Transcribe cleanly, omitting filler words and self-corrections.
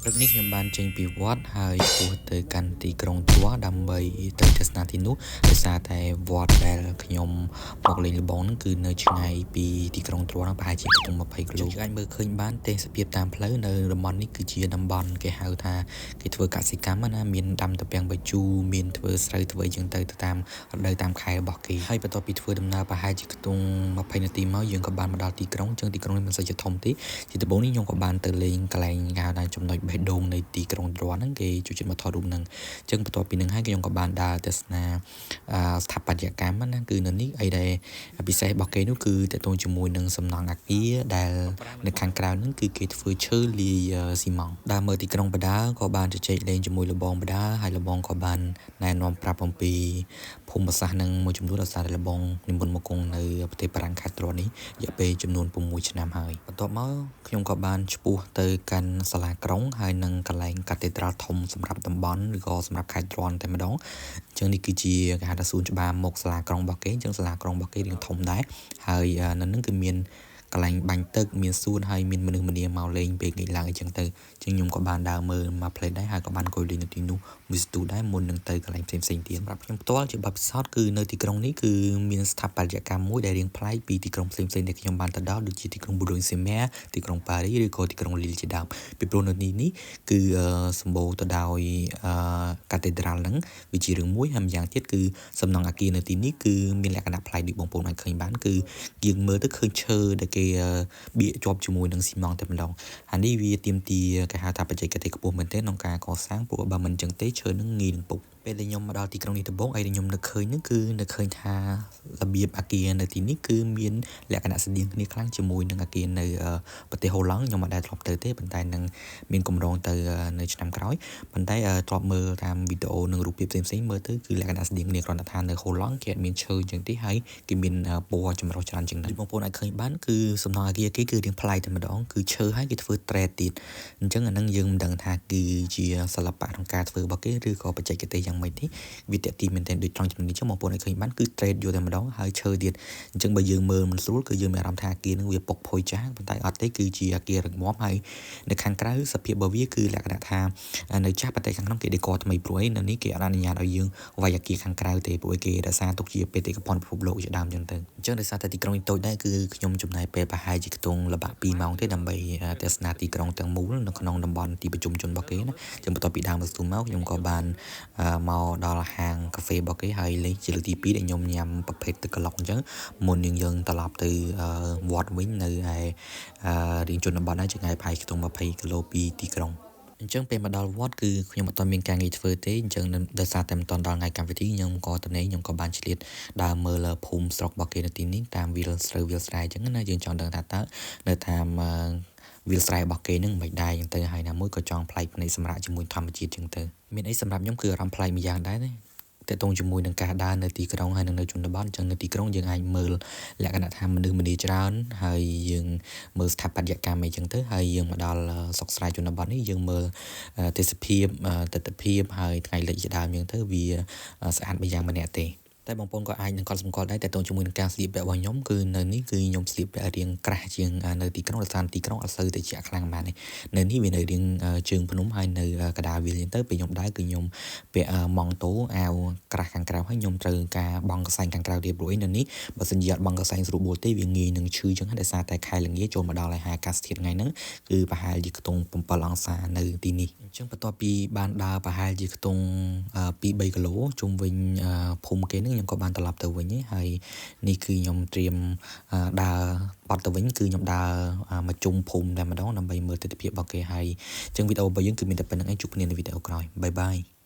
ព្រឹកនេះខ្ញុំបានចេញពីវត្តហើយឆ្ពោះទៅកាន់ទីក្រុងជួដើម្បីទៅទស្សនាទីនោះដោយសារតែវត្តដែលខ្ញុំមកលេងល្បងហ្នឹងគឺនៅឆ្ងាយពីទីក្រុងជួហ្នឹងប្រហែលជាខ្ទង់20 គីឡូអាចមើលឃើញបានទេសភាពតាមផ្លូវនៅតំបន់នេះគឺជាតំបន់គេហៅថាគេធ្វើកសិកម្មណាមានដាំត្រពាំងបាយជូរមានធ្វើស្រូវធ្វើអីចឹងទៅតាមរដូវតាមខែរបស់គេហើយបន្ទាប់ពីធ្វើដំណើរប្រហែលជាខ្ទង់20 នាទីមកយើងក៏បានមកដល់ទីក្រុងចឹងទីក្រុងនេះមិនសូវជាធំទេជាដំបូងនេះខ្ញុំក៏បានទៅលេងកន្លែងគេហៅថាចំណុចបេះដូងនៃទីក្រុងទ្រាំហ្នឹងគេជួយចិត្តមកថតរូបហ្នឹងអញ្ចឹងបន្ទាប់ពីហ្នឹងហើយខ្ញុំក៏បានដើរទស្សនាស្ថាបត្យកម្មណាគឺនៅនេះអីដែលពិសេសរបស់គេនោះគឺតកតងជាមួយនឹងសំណង់អគារដែលនៅខាងក្រៅហ្នឹងគឺគេធ្វើឈើលាយស៊ីម៉ង់ដើរមើលទីក្រុងបដាក៏បានជជែកលេងជាមួយលបងបដាហើយលបងក៏បានណែនាំប្រាប់អំពីភូមិសាស្ត្រនឹងមួយចំនួនដោយសារតែលបងនិមន្តមកគង់នៅប្រទេសបារាំងខេត្តទ្រាំនេះរយៈពេលចំនួន6 ឆ្នាំហើយបន្ទាប់មកខ្ញុំក៏បានឆ្ពោះទៅកាន់សាលាក្រុងហើយនឹងកន្លែងកាធីដ្រាល់ធំសម្រាប់តំបន់ឬក៏សម្រាប់ខេត្តទ្រាំតែម្ដងអញ្ចឹងនេះគឺជាគេហៅថាសួនច្បារមុខសាលាក្រុងរបស់គេអញ្ចឹងសាលាក្រុងរបស់គេរៀងធំដែរហើយនៅនឹងគឺមានកន្លែងបាញ់ទឹកមានសួនហើយមានមនុស្សម្នាមកលេងពេលថ្ងៃឡើងអញ្ចឹងទៅអញ្ចឹងខ្ញុំក៏បានដើរមើលមកផ្លេតដែរហើយក៏បានអង្គុយលេងនៅទីនោះមួយស្ទូដែរមុននឹងទៅកន្លែងផ្សេងៗទៀតសម្រាប់ខ្ញុំផ្ទាល់ជាបទពិសោធន៍គឺនៅទីក្រុងនេះគឺមានស្ថាបត្យកម្មមួយដែលរៀងប្លែកពីទីក្រុងផ្សេងៗដែលខ្ញុំបានទៅដល់ដូចជាទីក្រុងប៊ូឡូញសេមែទីក្រុងប៉ារីឬក៏ទីក្រុងលីលជាដើមពីព្រោះនៅនេះគឺសម្បូរទៅដោយកាធីដ្រាល់ហ្នឹងវាជារឿងមួយហើយម្យ៉ាងទៀតគឺសំណង់អគារនៅទីនេះគឺមានលក្ខណៈប្លែកដូចបងប្អូនអាចឃើញបានគឺយើងមើលទៅឃើញឈើដែលគេបៀកជាប់ជាមួយនឹងស៊ីម៉ង់តែម្ដងហើយនេះវាទាមទារគេហៅថាបច្ចេកទេសខ្ពស់មែនទែនក្នុងការកសាងព្រោះបើមិនអញ្ចឹងទេឈើនឹងងាយនឹងពុកពេលដែលខ្ញុំមកដល់ទីក្រុងនេះដំបូងអីដែលខ្ញុំនឹកឃើញហ្នឹងគឺនឹកឃើញថារបៀបអគារនៅទីនេះគឺមានលក្ខណៈស្តៀងគ្នាខ្លាំងជាមួយនឹងអគារនៅប្រទេសហូឡង់ខ្ញុំមិនដែលធ្លាប់ទៅទេប៉ុន្តែនឹងមានកម្រងទៅនៅឆ្នាំក្រោយប៉ុន្តែធ្លាប់មើលតាមវីដេអូនិងរូបភាពផ្សេងៗមើលទៅគឺលក្ខណៈស្តៀងគ្នាគ្រាន់តែថានៅហូឡង់គេអត់មានឈើអញ្ចឹងទេហើយគេមានពណ៌ចម្រុះច្រើនជាងនេះបងប្អូនអាចឃើញបានគឺសំណង់អគារគេគឺរៀងប្លែកតែម្ដងគឺឈើហើយគេធ្វើត្រែតទៀតអញ្ចឹងអាហ្នឹងយើងមិនដឹងថាគឺជាសិល្បៈក្នុងការធ្វើរបស់គេឬក៏បច្ចេកទេសយ៉ាងម៉េចទេវាតាក់ទីមែនទែនដូចត្រង់ចំណុចនេះចឹងបងប្អូនឲ្យឃើញបានគឺត្រេតយកតែម្ដងហើយឈើទៀតអញ្ចឹងបើយើងមើលមិនស្រួលគឺយើងមានអារម្មណ៍ថាអគារនឹងវាពុកផុយចាស់ប៉ុន្តែអត់ទេគឺជាអគាររឹងមាំហើយនៅខាងក្រៅសភាពរបស់វាគឺលក្ខណៈថានៅចាស់ប៉ុន្តែខាងក្នុងគេដេកថ្មីព្រួយនៅនេះគេអត់អនុញ្ញាតឲ្យយើងវាយអគារខាងក្រៅទេព្រោះគេរក្សាទុកជាបេតិកភណ្ឌពិភពលោកជាដើមចឹងទៅអញ្ចឹងដោយសារតែទីក្រុងនេះតូចដែរគឺខ្ញុំចំណាយពេលប្រហែលជាខ្ទង់ល្បាក់2 ម៉ោងទេដើម្បីទស្សនាទីក្រុងទាំងមូលនៅក្នុងតំបន់ទីប្រជុំជនរបស់គេណាចឹងបន្ទាប់ពីដើរមកស្ទូមកខ្ញុំក៏បានមកដល់ហាងកាហ្វេរបស់គេហើយលេងជាលើកទី2ដែលខ្ញុំញ៉ាំប្រភេទទឹកក្លុកអញ្ចឹងមុនយើងត្រឡប់ទៅវត្តវិញនៅឯរាងជនបទដែរចម្ងាយប្រហែលខ្ទង់20 គីឡូពីទីក្រុងអញ្ចឹងពេលមកដល់វត្តគឺខ្ញុំអត់ទាន់មានការងារធ្វើទេអញ្ចឹងដោយសារតែមិនទាន់ដល់ថ្ងៃកម្មវិធីខ្ញុំក៏បានឆ្លៀតដើរមើលភូមិស្រុករបស់គេនៅទីនេះតាមវាលស្រូវវាលស្រែអញ្ចឹងណាយើងចង់ដឹងថាតើនៅតាមវាលស្រែរបស់គេនឹងមិនដែរអញ្ចឹងទៅហើយណាមួយក៏ចង់ប្លែកភ្នែកសម្រាប់ជាមួយធម្មជាតិអញ្ចឹងទៅមានអីសម្រាប់ខ្ញុំគឺអារម្មណ៍ប្លែកម្យ៉ាងដែរណាតើតងជាមួយនឹងការដើរនៅទីក្រុងហើយនៅជនបទអញ្ចឹងនៅទីក្រុងយើងអាចមើលលក្ខណៈថាមនុស្សម្នាច្រើនហើយយើងមើលស្ថាបត្យកម្មអីចឹងទៅហើយយើងមកដល់ស្រុកស្រែជនបទនេះយើងមើលទេសភាពទិដ្ឋភាពហើយថ្ងៃលិចជាដើមអញ្ចឹងទៅវាស្អាតមួយយ៉ាងម្នាក់ទេតែបងប្អូនក៏អាចនឹងកត់សម្គាល់ដែរតែតើជាមួយនឹងការស្លៀកពាក់របស់ខ្ញុំគឺនៅនេះគឺខ្ញុំស្លៀកពាក់រៀងក្រាស់ជាងនៅទីក្រុងដោយសារទីក្រុងអត់សូវតែជាក់ខ្លាំងប៉ុន្មានទេនៅនេះវានៅរៀងជើងភ្នំហើយនៅកណ្ដាលវាលហ្នឹងទៅពេលខ្ញុំដើរគឺខ្ញុំពាក់ម៉ង់តូអាវក្រាស់ខាងក្រៅហើយខ្ញុំត្រូវការបង់កសែងខាងក្រៅទៀតព្រោះនៅនេះបើសិនជាអត់បង់កសែងស្រួលបួលទេវាងាយនឹងឈឺចឹងដោយសារតែខែល្ងាចូលមកដល់ហើយអាកាសធាតុថ្ងៃហ្នឹងគឺប្រហែលជាខ្ទង់7 អង្សានៅទីនេះអញ្ចឹងបន្ទាប់ពីបានដើរប្រហែលជាខ្ទង់2-3 គីឡូជុំវិញភូមិគេហ្នឹងខ្ញុំក៏បានត្រឡប់ទៅវិញហើយនេះគឺខ្ញុំត្រៀមដើរបត់ទៅវិញគឺខ្ញុំដើរមកជុំភូមិតែម្ដងដើម្បីមើលទិដ្ឋភាពរបស់គេហើយអញ្ចឹងវីដេអូរបស់យើងគឺមានតែប៉ុណ្្នឹងឯងជួបគ្នានៅវីដេអូក្រោយបាយបាយ